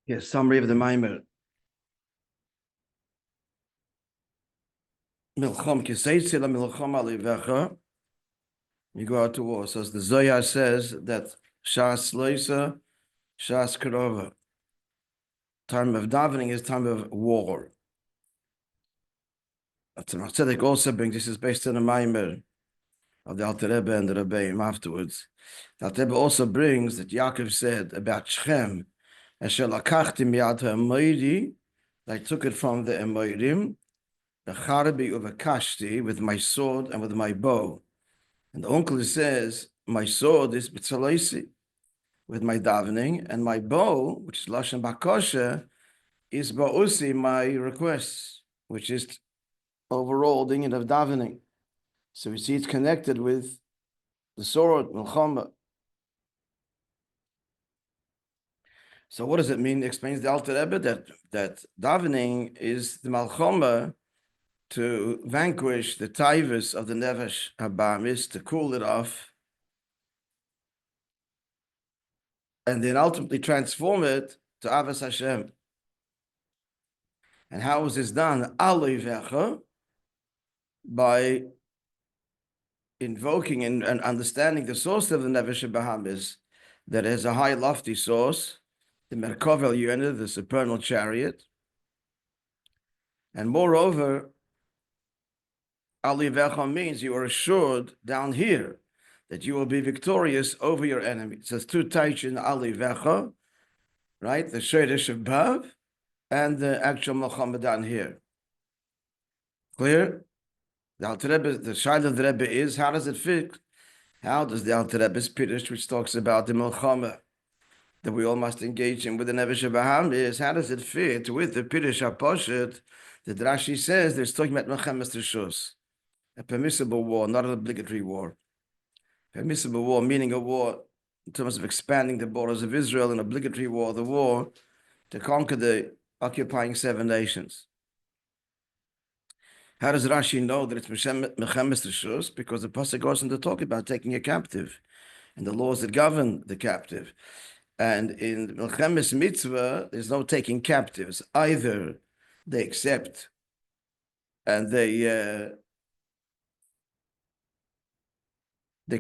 Yes, summary of the Maimer. Milchom Setzei למלחמה levecha. You go out to war. So the Zohar says that Shas Loisa, Shas Karova. Time of davening is time of war. The Setzei also brings, this is based on a Maimer of the Alter Rebbe and the Rabbi afterwards. The Alter Rebbe also brings that Yaakov said about Shechem, Asher lakachti miyad ha'amoyri, I took it from the Amoyrim, the Charabi uvakashti, with my sword and with my bow. And the uncle says, my sword is b'tzalaisi, with my davening, and my bow, which is Lashon Bakosha, is ba'usi, my requests, which is overall the of davening. So we see it's connected with the sword, Melchama. So what does it mean? It explains the Alter Rebbe that davening is the Melchama to vanquish the taivus of the Nefesh Habamis, to cool it off, and then ultimately transform it to Avas Hashem. And how is this done? Alivecha, by invoking and understanding the source of the Nefesh Habamis, that is a high, lofty source, the Merkava Yonah, the supernal chariot. And moreover, Alivecha means you are assured down here that you will be victorious over your enemy. It says two taichin Alivecha, right? The Shadish of Bav and the actual Melchama down here. Clear? The Alter Rebbe, the Shaila of the Rebbe is, how does it fit? How does the Alter Rebbe's Piddush, which talks about the Melchama that we all must engage in with the Nefesh Habamis, how does it fit with the Piddush HaPoshet that Rashi says there's talking about Melchamas Rishus, a permissible war, not an obligatory war. Permissible war, meaning a war in terms of expanding the borders of Israel, an obligatory war, the war to conquer the occupying 7 nations. How does Rashi know that it's Melchamas Rishus? Because the Pasuk goes on to talk about taking a captive and the laws that govern the captive. And in Melchamas Mitzvah, there's no taking captives. Either they accept and they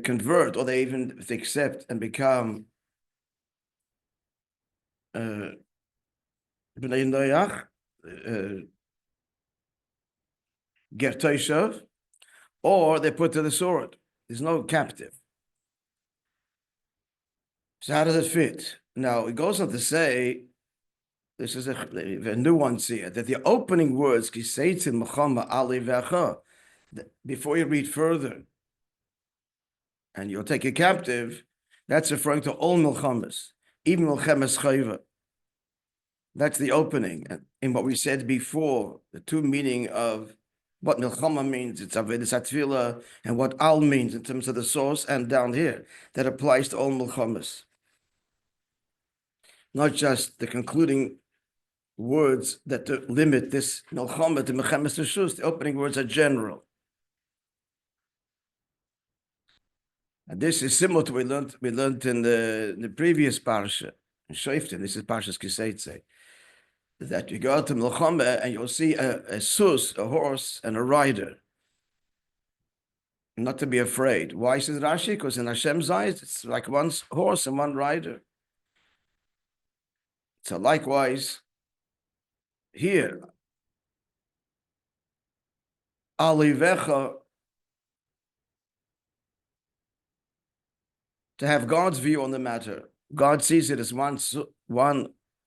convert, or they even if they accept and become B'nai Noach, Ger Toshav, or they put to the sword. There's no captive. So how does it fit? Now, it goes on to say, this is a nuance here, that the opening words, before you read further, and you'll take a captive, that's referring to all Melchamas, even Melchamas Chayva. That's the opening. And in what we said before, the two meaning of what Melchama means, it's Avedis HaTfilah, and what Al means in terms of the source, and down here, that applies to all Melchamas. Not just the concluding words that limit this Melchama to Melchamas Rishus, the opening words are general. And this is similar to what we learned in the previous parsha, in Shoftim. This is Parshas Setzei. That you go out to Melchama and you'll see a sus, a horse, and a rider. Not to be afraid. Why says Rashi? Because in Hashem's eyes, it's like one horse and one rider. So likewise, here, Alivecha, to have God's view on the matter. God sees it as one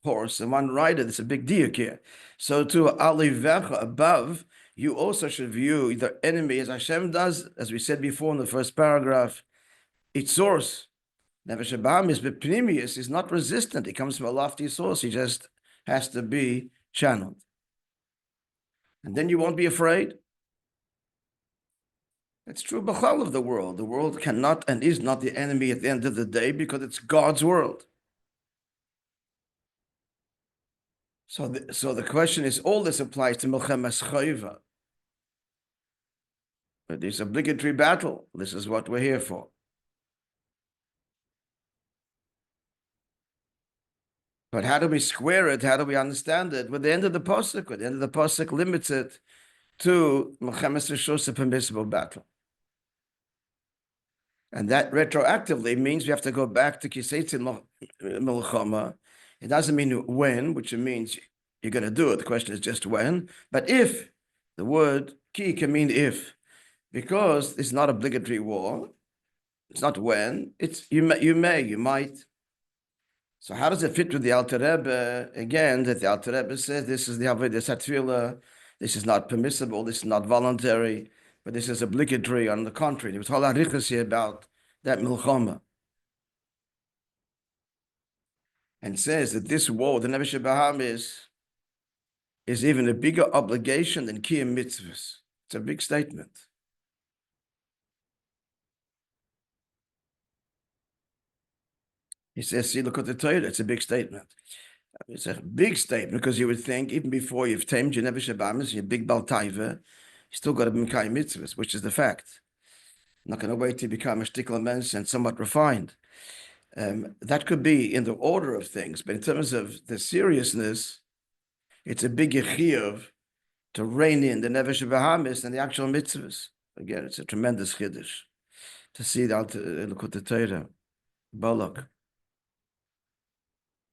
horse and one rider. That's a big diuk here. So to Alivecha, above, you also should view the enemy as Hashem does, as we said before in the first paragraph, its source. Nefesh Habamis b'pnimius is not resistant. He comes from a lofty source. He just has to be channeled. And then you won't be afraid. It's true b'chol of the world. The world cannot and is not the enemy at the end of the day because it's God's world. So the question is, all this applies to Melchamas Chayva. But this obligatory battle, this is what we're here for. But how do we square it? How do we understand it? With the end of the pasuk, with the end of the pasuk limits it to Melchemes Rishus, a permissible battle. And that retroactively means we have to go back to Setzei Melchama. It doesn't mean when, which means you're going to do it. The question is just when. But if, the word ki can mean if, because it's not obligatory war. It's not when. It's you might. So how does it fit with the Alter Rebbe? Again, that the Alter Rebbe says this is the Avodah Satfila. This is not permissible. This is not voluntary, but this is obligatory. On the contrary, there was whole arichas here about that milchama, and says that this war, the Nevesh Bahamis, is even a bigger obligation than Kiyam mitzvahs. It's a big statement. He says, see, look at the Torah. It's a big statement. It's a big statement because you would think even before you've tamed your Nevesh Bahamis, your big Baltaiva, you still got to be Kiyam mitzvahs, which is the fact. Not going to wait to become a shtikla mens and somewhat refined. That could be in the order of things, but in terms of the seriousness, it's a big chiyuv to rein in the Nevesh Bahamis and the actual mitzvahs. Again, it's a tremendous chiddush to see that Likutei Torah, Balak.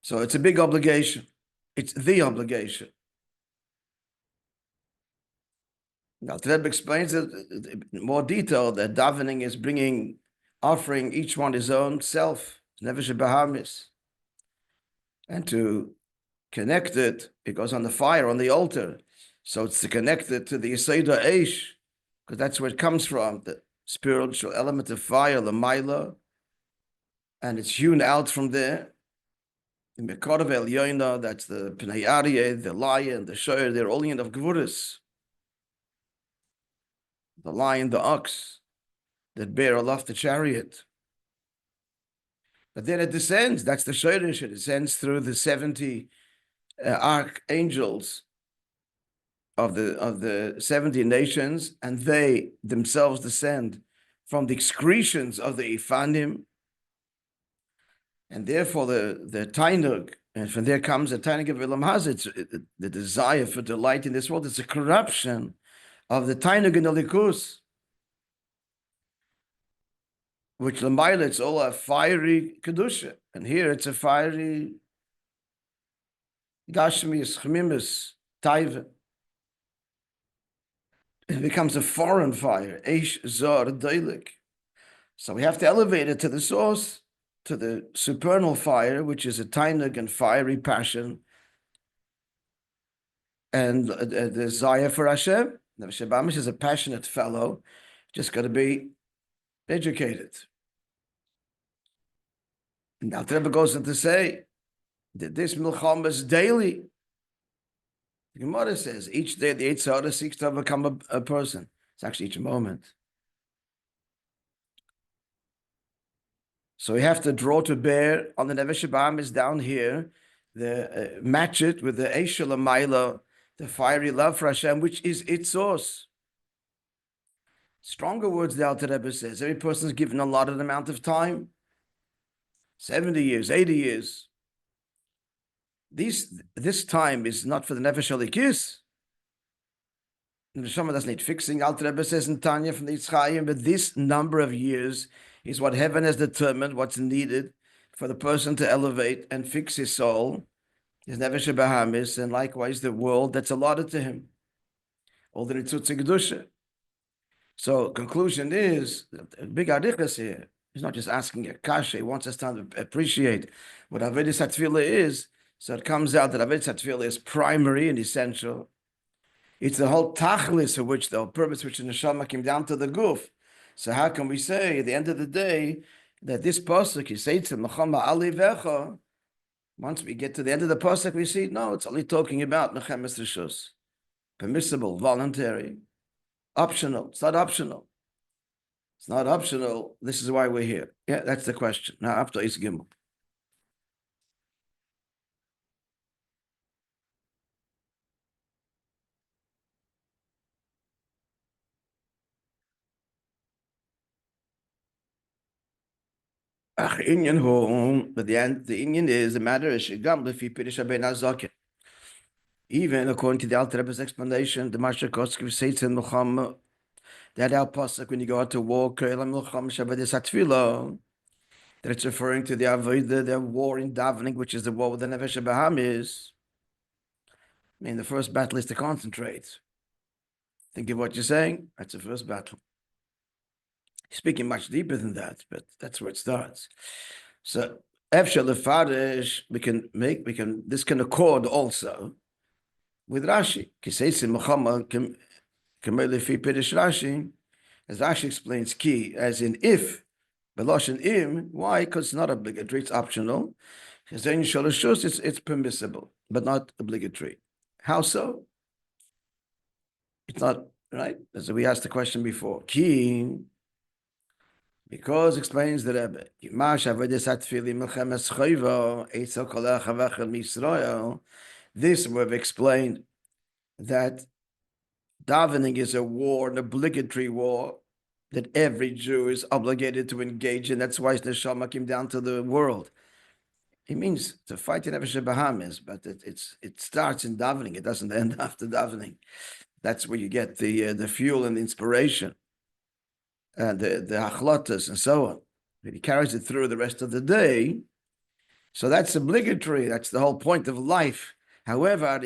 So it's a big obligation. It's the obligation. Now, Rebbe explains it in more detail that davening is offering each one his own self, Nevesh Bahamis, and to connect it, it goes on the fire, on the altar. So it's to connect it to the Yeseda Eish, because that's where it comes from, the spiritual element of fire, the Maila, and it's hewn out from there. The Mekarav El Yoina, that's the Pnei Aryeh, the lion, the Shoyer, they're all in of Gvuris. The lion, the ox, that bear aloft the chariot. But then it descends, that's the Shoyrish, it descends through the 70 archangels of the 70 nations, and they themselves descend from the excretions of the Ifanim, and therefore the Tainug, and from there comes the Tainug of Ilam Hazit, the desire for delight in this world. It's a corruption of the Tainug in the Likus, which Lamaila, it's all a fiery Kedusha, and here it's a fiery Gashmius, Chmimus, Taiva. It becomes a foreign fire, Eish Zor Deilik. So we have to elevate it to the source, to the supernal fire, which is a tainug and fiery passion, and the desire for Hashem. The Shabamish is a passionate fellow, just got to be educated. And now Rebbe goes on to say that this milchama is daily. The Gemara says each day the Yetzer Hara seeks to become a person. It's actually each moment. So we have to draw to bear on the Nevesh Bahamis down here, match it with the Eishel Maila, the fiery love for Hashem, which is its source. Stronger words, the Alter Rebbe says. Every person is given a lot of amount of time, 70 years, 80 years. This time is not for the Nefesh Alikis. The Neshama doesn't need fixing. Alter Rebbe says in Tanya from the Yitzchayim, but this number of years is what heaven has determined, what's needed for the person to elevate and fix his soul, his Nefesh Bahamis, and likewise the world that's allotted to him. All the Nitzutz Kedusha. So conclusion is, big arichas here. He's not just asking a kasha. He wants us to appreciate what Avodah Satfila is. So it comes out that Avodah Satfila is primary and essential. It's the whole tachlis of which the whole purpose which the neshama came down to the guf. So how can we say at the end of the day that this pasuk is Setzei Melchama Ali Vecha? Once we get to the end of the pasuk, we see no, it's only talking about Mechemes Rishus, permissible, voluntary, optional. It's not optional. It's not optional. This is why we're here. Yeah, that's the question. Now after Is Gimel. But the Indian is the matter is even according to the Alter Rebbe's explanation, the Masha Koskiv says in Melchama that our pasuk when you go out to war, that it's referring to the avodah, the war in davening, which is the war with the nefesh bahamis. I mean, the first battle is to concentrate. Think of what you're saying. That's the first battle. Speaking much deeper than that, but that's where it starts. So, Efshel Lefarish, this can accord also with Rashi. Rashi, as Rashi explains, key, as in if, Beloshin im, why? Because it's not obligatory, it's optional. It's permissible, but not obligatory. How so? It's not, right? As we asked the question before. Key, because explains the Rebbe, this we've explained that davening is a war, an obligatory war that every Jew is obligated to engage in. That's why his neshama came down to the world. It means to fight in Nefesh Bahamis, but it starts in davening. It doesn't end after davening. That's where you get the fuel and the inspiration and the achlotas and so on. But he carries it through the rest of the day. So that's obligatory. That's the whole point of life. However,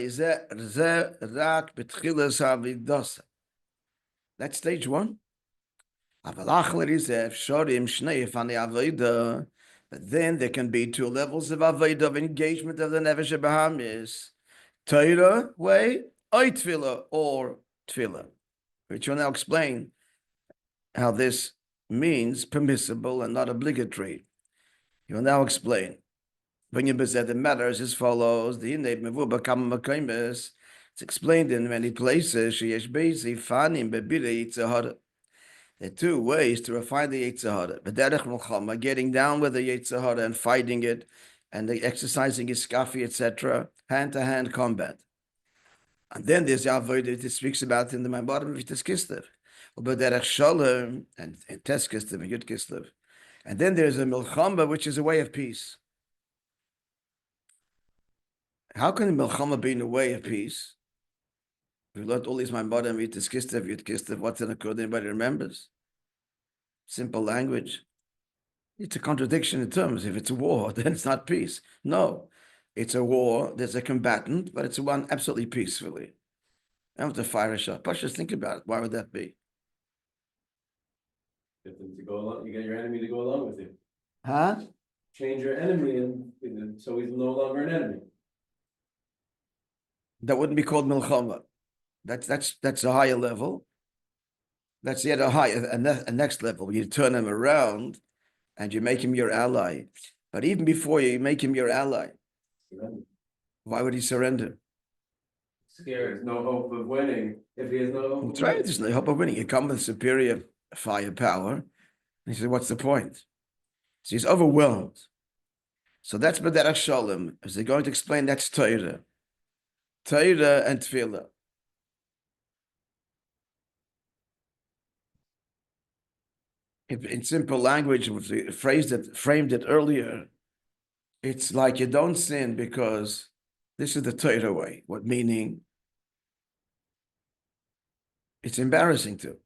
that's stage one. But then there can be two levels of avodah, of engagement of the nefesh bahamis: Torah way, tefillah, or tefillah, which will now explain how this means permissible and not obligatory. He will now explain. When you said the matters as follows: it's explained in many places. There are two ways to refine the Yetzirah. B'derech Melchama, getting down with the Yetzirah and fighting it, and exercising iskafi, etc., hand-to-hand combat. And then there's the avodah that it speaks about in the Maamar of Kislev, B'derech Shalom, and Teskislev and Yud Kislev. And then there's a Melchama, which is a way of peace. How can the Melchama be in a way of peace? We learned all these Maamar of Yud Kislev, what's in a code, anybody remembers? Simple language. It's a contradiction in terms. If it's a war, then it's not peace. No, it's a war. There's a combatant, but it's one absolutely peacefully. I don't have to fire a shot. But just think about it. Why would that be? Get them to go along. You get your enemy to go along with you. Huh? Change your enemy, and so he's no longer an enemy. That wouldn't be called milchama. That's a higher level. That's yet a next level. You turn him around and you make him your ally. But even before you make him your ally, Surrender. why would he surrender? Scared. There's no hope of winning. If he has no hope, that's right. There's no hope of winning. You come with superior firepower. And he said, what's the point? So he's overwhelmed. So that's B'derech Shalom. As they're going to explain, that's Torah. Torah and Tefillah. In simple language, we framed it earlier, it's like you don't sin because this is the Torah way. What meaning? It's embarrassing to.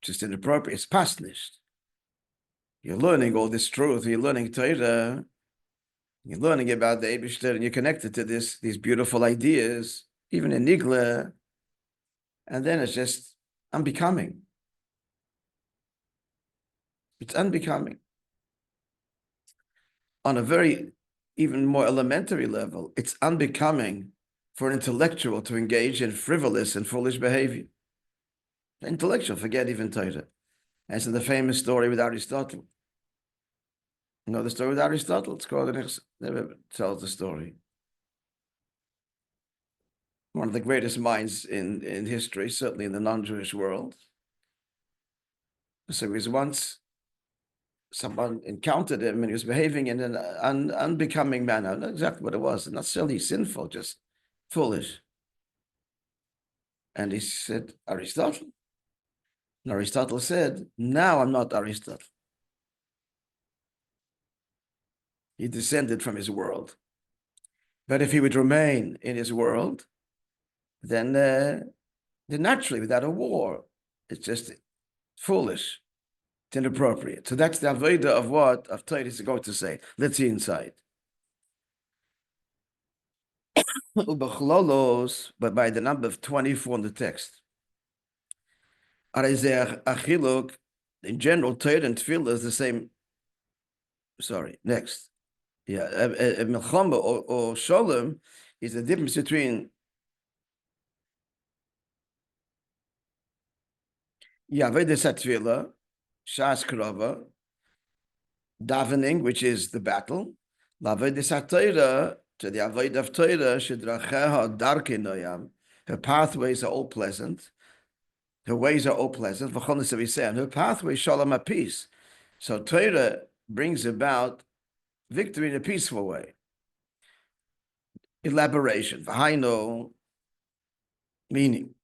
Just inappropriate. It's pasnished. You're learning all this truth. You're learning Torah. You're learning about the Eibishter, and you're connected to these beautiful ideas, even in Nigla. And then it's just unbecoming. It's unbecoming. On a very, even more elementary level, it's unbecoming for an intellectual to engage in frivolous and foolish behavior. Intellectual, forget even Torah. As in the famous story with Aristotle. You know the story with Aristotle? It's called, never tells the story. One of the greatest minds in history, certainly in the non-Jewish world. So he was once, someone encountered him and he was behaving in an unbecoming manner. Not exactly what it was, not silly, sinful, just foolish. And he said, Aristotle. And Aristotle said, now I'm not Aristotle. He descended from his world. But if he would remain in his world, then naturally, without a war, it's just foolish. It's inappropriate. So that's the avodah of what of Torah is going to say. Let's see inside. But by the number of 24 in the text. In general, Torah and Tefillah is the same. Sorry, next. Yeah, Melchama or Shalom is the difference between Avodas HaTefillah, Shas Krava, davening, which is the battle, Avodas HaTorah, to the avodah of Torah, Shedracheha Darkei Noyam, her pathways are all pleasant, her ways are all pleasant, V'chonis Avisei, her pathway Shalom, peace. So Torah brings about victory in a peaceful way. Elaboration, V'haino, meaning.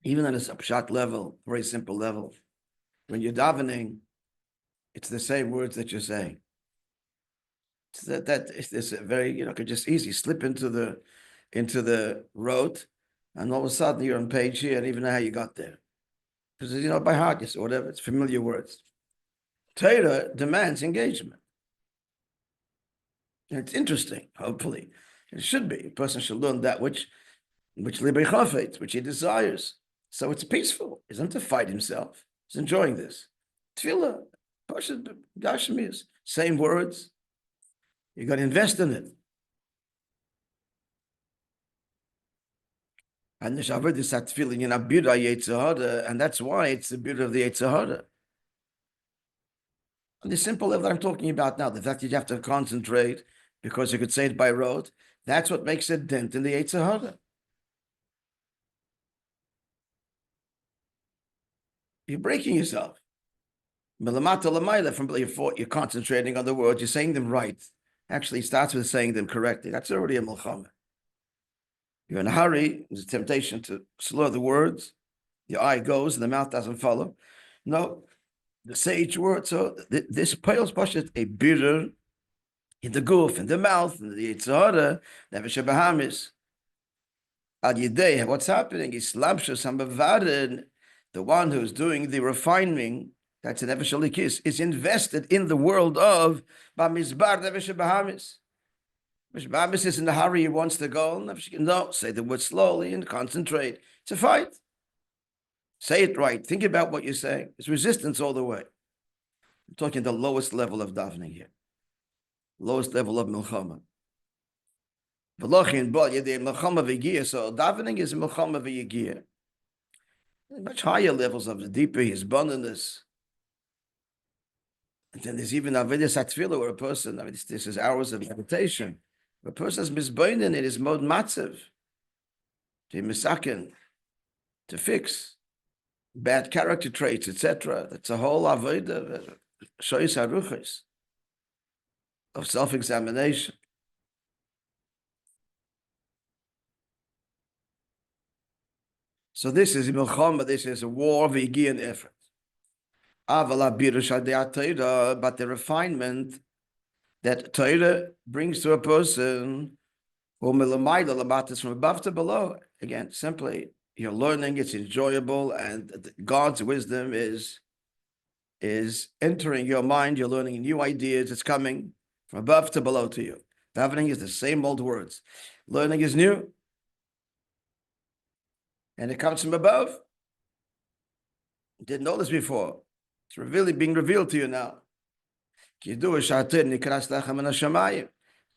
Even on a pshat level, very simple level, when you're davening, it's the same words that you're saying. So that is a very, could just easy slip into the road, and all of a sudden you're on page here, and even know how you got there. Because by heart, or whatever, it's familiar words. Torah demands engagement. And it's interesting, hopefully. It should be. A person should learn that which libei chafetz, which he desires. So it's peaceful. He doesn't have to fight himself. He's enjoying this. Tefillah, Pashat Gashmis, same words. You got to invest in it. And the Shabbat is that feeling in a bira Yetzirah, and that's why it's the bira of the Yetzirah. On the simple level that I'm talking about now, the fact that you have to concentrate because you could say it by rote, that's what makes a dent in the Yetzirah. You're breaking yourself. From you're concentrating on the words, you're saying them right. Actually, it starts with saying them correctly. That's already a melchama. You're in a hurry, there's a temptation to slur the words. Your eye goes and the mouth doesn't follow. No, say each word. So this pales pashat a bitter in the goof, in the mouth, in the Yitzhara, never shebahamis. Al yidei, what's happening is slabshas hamavarin, the one who's doing the refining, that's an Nefesh is invested in the world of Bamizbar Nefesh Bahamis. Bahamis is in the hurry, he wants to go. No, say the word slowly and concentrate. It's a fight. Say it right. Think about what you're saying. It's resistance all the way. I'm talking the lowest level of davening here. Lowest level of milchama. So davening is milchama v'yigiyah. Much higher levels of the deeper his abundance. And then there's even avodas hatefillah, where a person, this is hours of meditation, where a person is misboinen, it is mod matzev, to misaken, to fix bad character traits, etc. That's a whole avodah, shoyis haruchos, of self-examination. So this is milchama, this is a war of Yigian effort. But the refinement that Torah brings to a person, from above to below, again, simply you're learning, it's enjoyable, and God's wisdom is entering your mind, you're learning new ideas, it's coming from above to below to you. Davening is the same old words. Learning is new, and it comes from above. You didn't know this before. It's being revealed to you now. Torah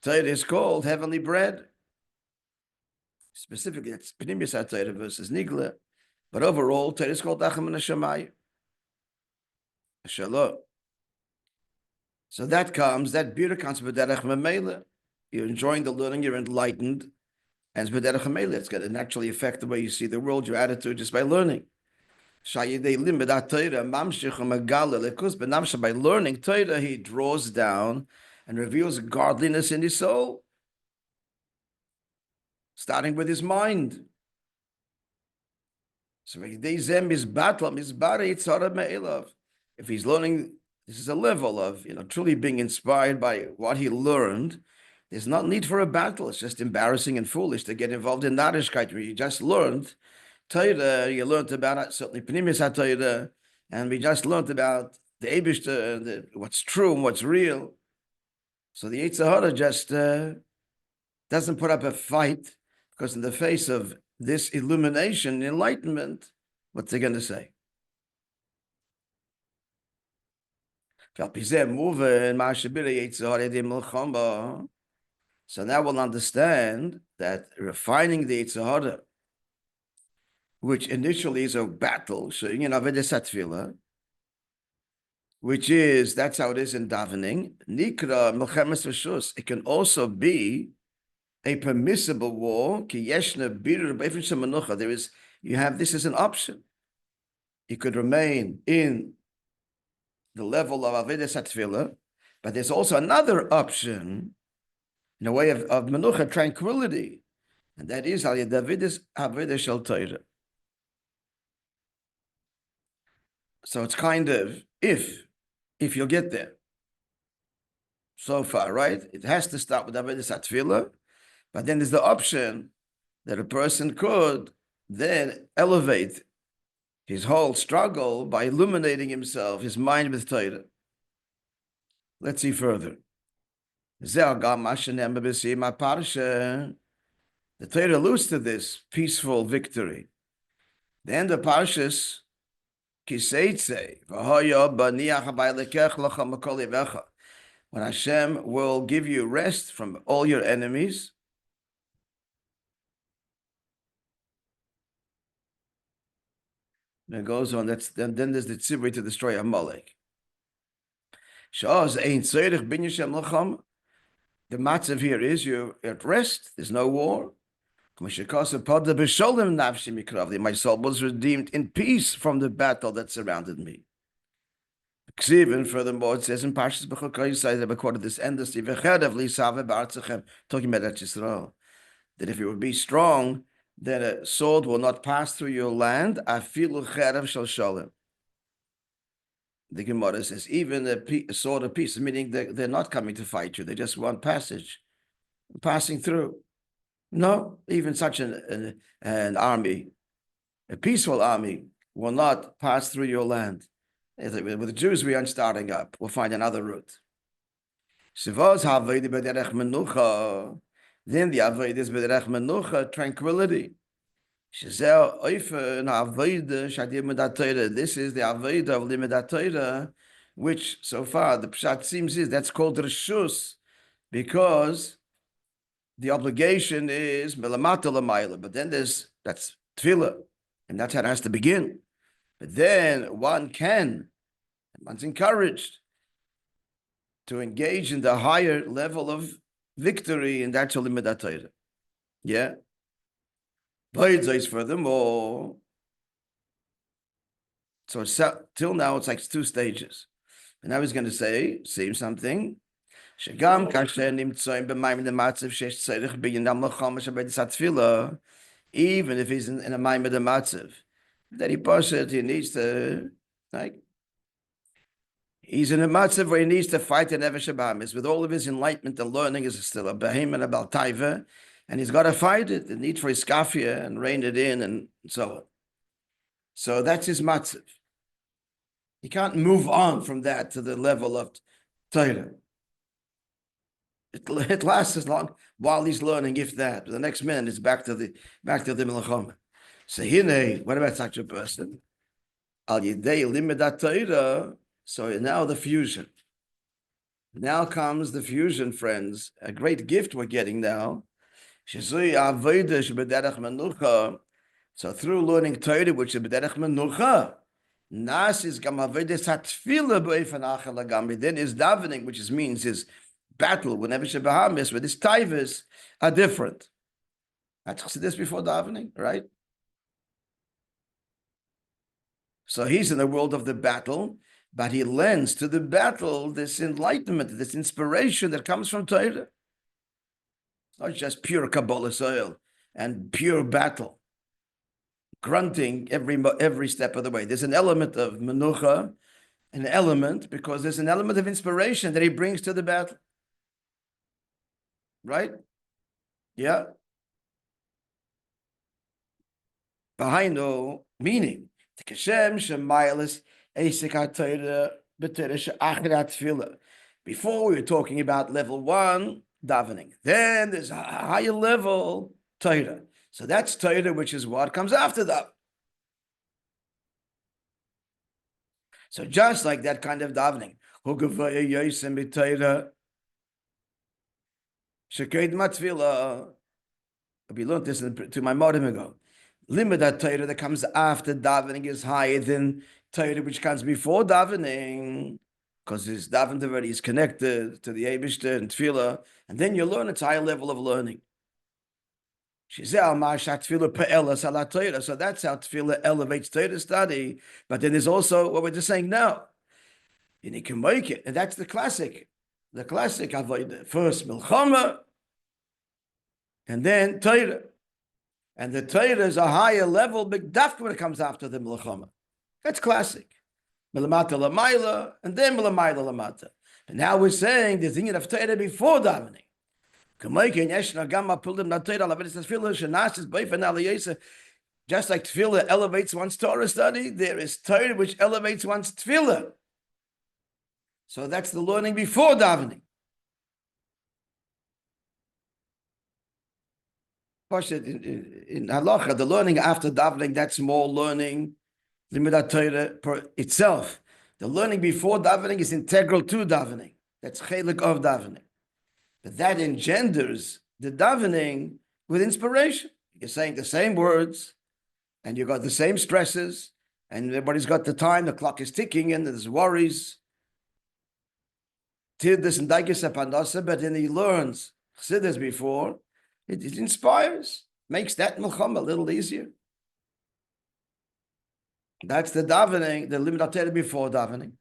is called heavenly bread. Specifically, it's Pnimis HaTorah versus Nigla. But overall, Torah is called Lachem HaShamayim. Shalom. So that bira comes b'derech memela. You're enjoying the learning, you're enlightened, and it's b'derech memela. It's going to naturally affect the way you see the world, your attitude, just by learning. By learning Torah, he draws down and reveals godliness in his soul, starting with his mind. So if he's learning, this is a level of truly being inspired by what he learned. There's not need for a battle. It's just embarrassing and foolish to get involved in narishkeit where you just learned Torah, you learned about it, certainly Pnimis HaTorah, and we just learned about the Eibishter, what's true and what's real. So the Yetzer Hara just doesn't put up a fight, because in the face of this illumination, enlightenment, what's he going to say? So now we'll understand that refining the Yetzer Hara, which initially is a battle, so which is, that's how it is in davening. Nikra Melchemes Reshus. It can also be a permissible war. There is, you have, this is an option. You could remain in the level of Avodas HaTefillah, but there's also another option in a way of menucha, tranquility, and that is al David's Avodah Shel Torah. So it's kind of if you'll get there. So far, right? It has to start with Avodas HaTefillah, but then there's the option that a person could then elevate his whole struggle by illuminating himself, his mind with Torah. Let's see further. The Torah alludes to this peaceful victory. The end of Parshas Setzei, when Hashem will give you rest from all your enemies. And it goes on. Then there's the tzivui to destroy Amalek. The matzav here is you're at rest. There's no war. My soul was redeemed in peace from the battle that surrounded me. And furthermore, it says in Parshas Bechukah, I quoted this endlessly, talking about Yisrael, that if you would be strong, then a sword will not pass through your land. The Gemara says, even a sword of peace, meaning they're not coming to fight you, they just want passage, passing through. No, even such an army, a peaceful army, will not pass through your land. With the Jews, we aren't starting up. We'll find another route. Then the avodah is b'derech menucha, tranquility. This is the avodah of limud Torah, which so far the pshat seems is that's called reshus, because the obligation is melamata l'mayla, but then that's tefillah, and that's how it has to begin. But then one's encouraged to engage in the higher level of victory, and that's limud Torah. Yeah. Furthermore, so till now it's like 2 stages. And I was going to say, same something. Even if he's in a mind of the matzav, that he needs to, like, he's in a matzav where he needs to fight an Nefesh Bahamis. With all of his enlightenment and learning, is still a behemoth about taiva, and he's got to fight it, the need for his iskafia and rein it in and so on. So that's his matzav. He can't move on from that to the level of Torah. It lasts as long while he's learning, if that. The next minute it's back to the melchama. So what about such a person? Al yidei limud Torah. So now the fusion. Now comes the fusion, friends. A great gift we're getting now. So through learning Torah, which is b'derech menucha, nas is gam avodas hatefillah b'ofen achar lagamri. Then his davening, which means his battle with Nefesh Bahamis, with his taivas, are different. I said this before davening, right? So he's in the world of the battle, but he lends to the battle this enlightenment, this inspiration that comes from Torah. It's not just pure Kabbalah soil and pure battle. grunting every step of the way. There's an element of menucha, an element, because there's an element of inspiration that he brings to the battle. Right? Yeah. Behind no meaning. Before we were talking about level 1, davening. Then there's a higher level, Torah. So that's Torah, which is what comes after that. So just like that kind of davening, we learned this to my modem ago. Limited Torah that comes after davening is higher than Torah which comes before davening, because his davening already is connected to the Eibishter and Tefillah, and then you learn it's a higher level of learning. So that's how Tefillah elevates Torah study. But then there's also what we're just saying now. And you can make it, and that's the classic. The classic avodah. First Milchama, and then Torah. And the Torah is a higher level, big dafka when it comes after the Milchama. That's classic. Milamata Lamaila, and then Milamaila Lamata. And now we're saying the thing of Torah before davening. Just like Tefillah elevates one's Torah study, there is Torah which elevates one's Tefillah. So that's the learning before davening. In halacha, the learning after davening, that's more learning, limited Torah itself. The learning before davening is integral to davening. That's chelik of davening. But that engenders the davening with inspiration. You're saying the same words, and you got the same stresses, and everybody's got the time, the clock is ticking, and there's worries. Tirdus and Daigis Apandasa, but then he learns Chassidus before, it inspires, makes that Milchama a little easier. That's the davening, the limit Torah before davening.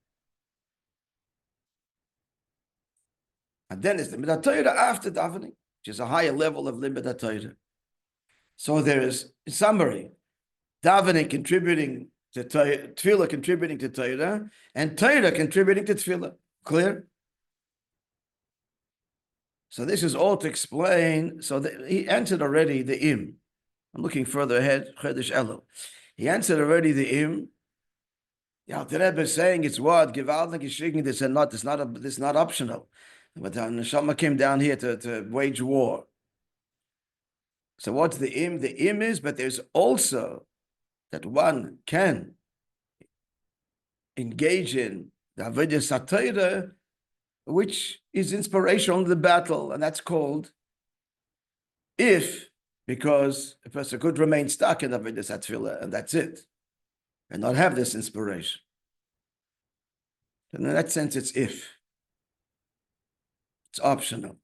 And then it's the limit Torah after davening, which is a higher level of limit Torah. So there is, in summary, davening contributing to Torah, Tefillah contributing to Torah, and Torah contributing to Tefillah. Clear? So this is all to explain. So he answered already the im. I'm looking further ahead. Chedesh Elul. He answered already the im. Yeah, the Rebbe is saying it's what gewaltig geschrieben. This is not optional. But the neshama came down here to wage war. So what's the im? The im is, but there's also that one can engage in the avodah satira, which is inspirational in the battle, and that's called if, because a person could remain stuck in the avodah satfila, and that's it, and not have this inspiration. And in that sense, it's if. It's optional.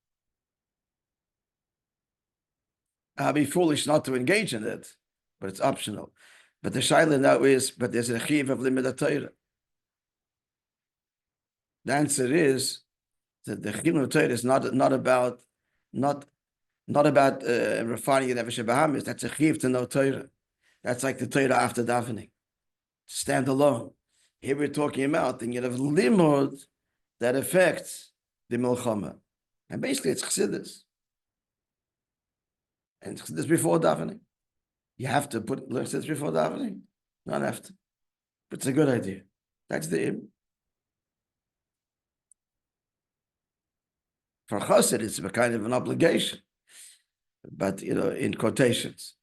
I'll be foolish not to engage in it, but it's optional. But the shaila now is, but there's a chiv of limit Torah. The answer is that the chiv of Torah is not about refining the nefesh habahamis. That's a chiv to know Torah. That's like the Torah after davening. Stand alone. Here we're talking about the of limud that affects the milchama, and basically it's chassidus. And chassidus before davening. You have to learn chassidus before davening. Not after. But it's a good idea. That's the im. For chassid, it's a kind of an obligation, but in quotations.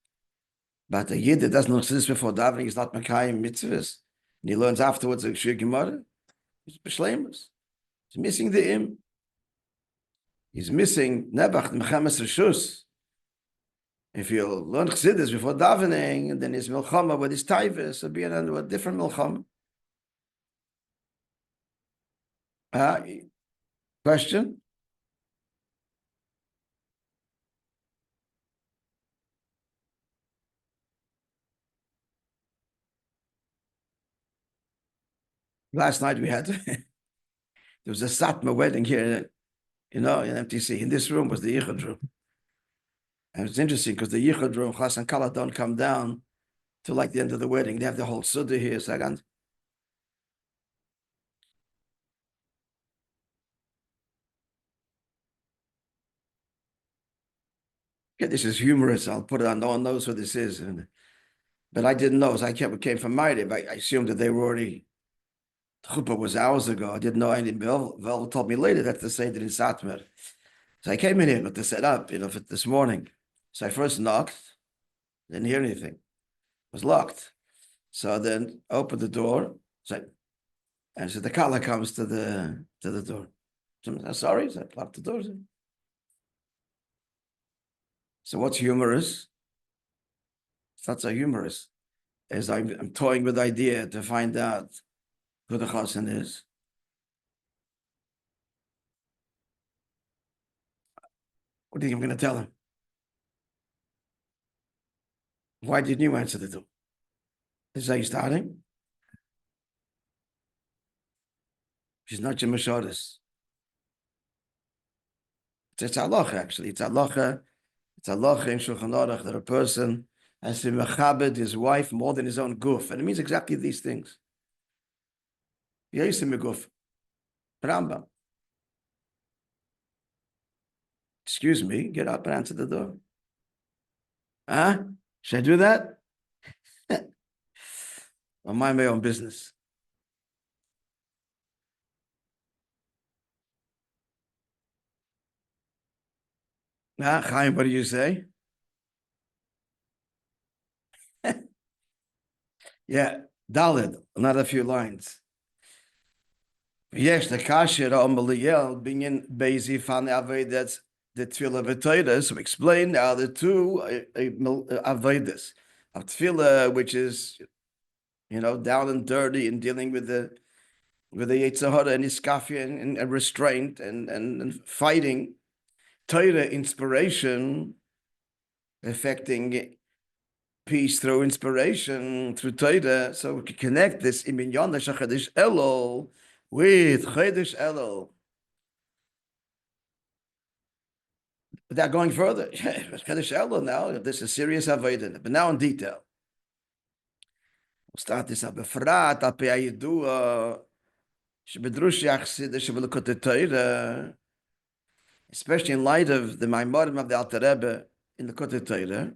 But a yid that doesn't learn chassidus before davening is not mekayim mitzvahs, and he learns afterwards a shir gemara. He's b'shleimus. He's missing the im. He's missing nebach mechamas reshus. If you learn chassidus before davening, and then his milchama with his taivus, it'll be a different milchama. Question? Last night we had, there was a Satma wedding here, in MTC. In this room was the Yichud room. And it's interesting because the Yichud room, Chas and Kala don't come down till like the end of the wedding. They have the whole Suda here, second. Yeah, this is humorous. I'll put it on. No one knows what this is. But I didn't know. So I came from Ma'ariv. I assumed that they were already, Chuppah was hours ago. I didn't know anything. Vel told me later that to say that in Satmar. So I came in here to set up, for this morning. So I first knocked, didn't hear anything. It was locked. So then opened the door. And so the kala comes to the door. So I'm sorry, so I locked the door. So what's humorous? It's not so humorous. As I'm toying with the idea to find out who the chassan is. What do you think I'm going to tell him? Why didn't you answer the door? Is that you starting? She's not your Mashodas. It's halacha, actually. It's halacha in Shulchan Aruch that a person has to mechabed his wife more than his own guf. And it means exactly these things. Yesim guf. Rambam. Excuse me, get up and answer the door. Huh? Should I do that? I'll mind my own business. Chaim, what do you say? Yeah, Dalid, another few lines. Yes, the kasher on Maliyel being in Bezi fan that's the tefillah v'toida. So explain now the two avodas of tefillah, which is down and dirty and dealing with the Yetzer Hara and iskafia and restraint and fighting. Torah inspiration, affecting peace through inspiration through Torah. So we can connect this iminyan Chodesh Elul with Chodesh Elul. Without going further, Chodesh Elul now, this is serious avodah, but now in detail. We'll start this up. Befrat al pi hayidua shebedrush yachsid shebelukot Torah, especially in light of the Maimarim of the Alter Rebbe in the Likutei Torah.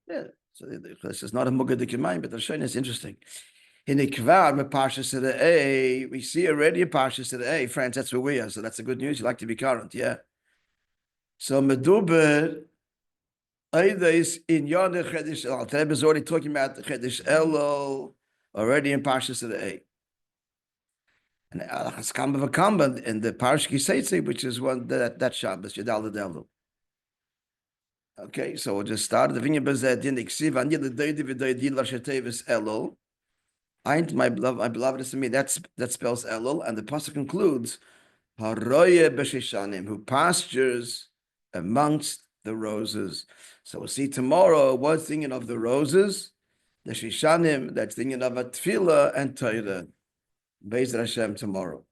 Yeah, so this is not a Mugadik in mind, but the Shon is interesting. In the Kvar, Parshas of the A, we see already a Parshas of the A, friends, that's where we are, so that's the good news. You like to be current, yeah. So Meduber, Eides in Yonah Chedesh Elul. Rebbe is already talking about the Chedesh Elul already in Parshas of the A. And Haskamba Vakamba in the Parshas Setzei, which is one that Shabbos, Yadal Elul. Okay, so we'll just start. The Vinya Bezed in the Ksiv, and the Deidi v'Deidi Lashetevis Elul. Ain't my beloved is to me. That spells Elul, and the pasuk concludes, Haroye b'Shishanim, who pastures amongst the roses. So we'll see tomorrow what's thinking of the roses, the Shishanim, that's thinking of a tefillah and Torah. Be'ez Hashem tomorrow.